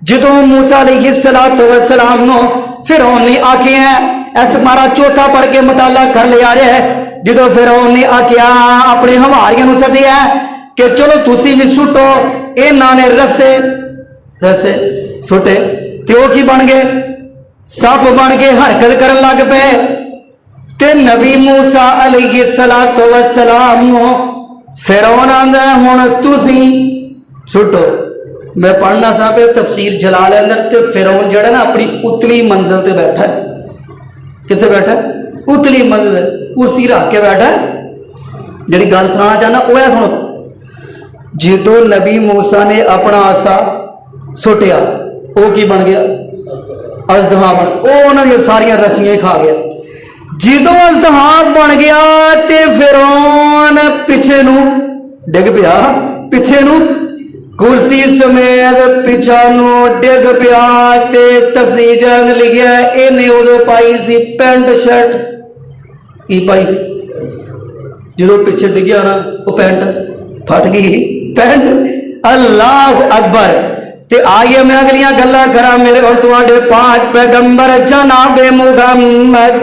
जो मूसा अलैहिस्सलातु वस्सलाम नो फिरौन ने आखिया इस मारा चौथा पढ़ के मुताला कर लिया है। जो फिरौन ने आखिया अपने हवारियां सदिया कि चलो तुसी भी सुटो, इन्होंने रस्से रस्से सुटे तो की बन गए, सप बन के हरकत कर लग पे। ते नबी मूसा अलैहिस्सलातु वस्सलाम नो फिरौन आंदा हुण तुसी सुटो। मैं पढ़ना सा पे तफसीर जलाल अंदर ते फिरौन जड़ा ना अपनी उतली मंजिल ते बैठा है। कितने बैठा है? उतली मंजिल, कुर्सी रख के बैठा है। जी गल सुनाना चाहना वो है, सुनो। जो नबी मूसा ने अपना आसा सुटिया वो की बन गया? अजदहा बन, वो उन्होंने सारिया रस्सियां खा गया। जो अजदहा बन गया ते फिरौन पिछे नू डिग पिया, पिछे नू कुर्सी समेत पिछा नू डिग पिया। ते तफसीर जंग लिखिया इन्हें उदो पाई सी पेंट शर्ट, की पाई सी? जो पिछे डिगया ना वो पेंट फट गई, पेंट। अल्लाह अकबर। ते आइए मैं अगलियां गल्लां करा मेरे और तुहाडे पाक पैगंबर जनाबे मुहम्मद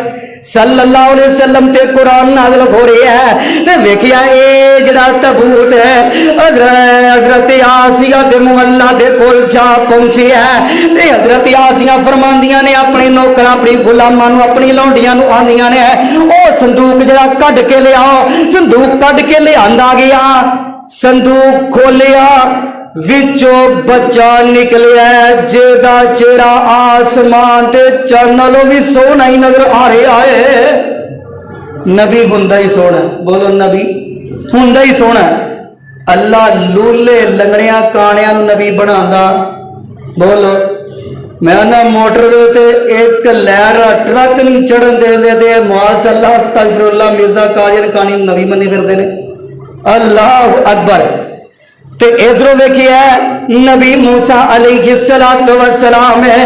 सल्लल्लाहु अलैहि वसल्लम ते कुरान नाज़िल हो रही है। ते वेखिया ए जड़ा तबूत है हजरत आसिया दे मुहल्ला दे कोल जा पहुंची है। ते हजरत आसिया फरमांदियां ने अपने नौकर अपनी गुलामां नू अपनी लौंडियां नू आंदियां ने ओ संदूक जड़ा कढ के ले आओ। संदूक कढ के ले आंदा गया, संदूक खोलिया, विचों बच्चा निकलिया जेदा चेहरा आसमान ते चंद नालों भी सोहना ही नजर आ रहा है। नबी हुंदा ही सोहना, बोलो नबी हुंदा ही सोहना। अल्लाह लूले लंगड़िया काणिया नबी बनांदा, बोलो। मैं ना मोटरवे ते एक लैर ट्रक नहीं चढ़न देंदे ते माशाअल्लाह अस्तगफिरुल्लाह मिर्जा कादिर कानी नबी मनी फिरदे ने। अल्लाह अकबर। ते इधरों वेखिए नबी मूसा अलैहिस्सलातु वस्सलाम है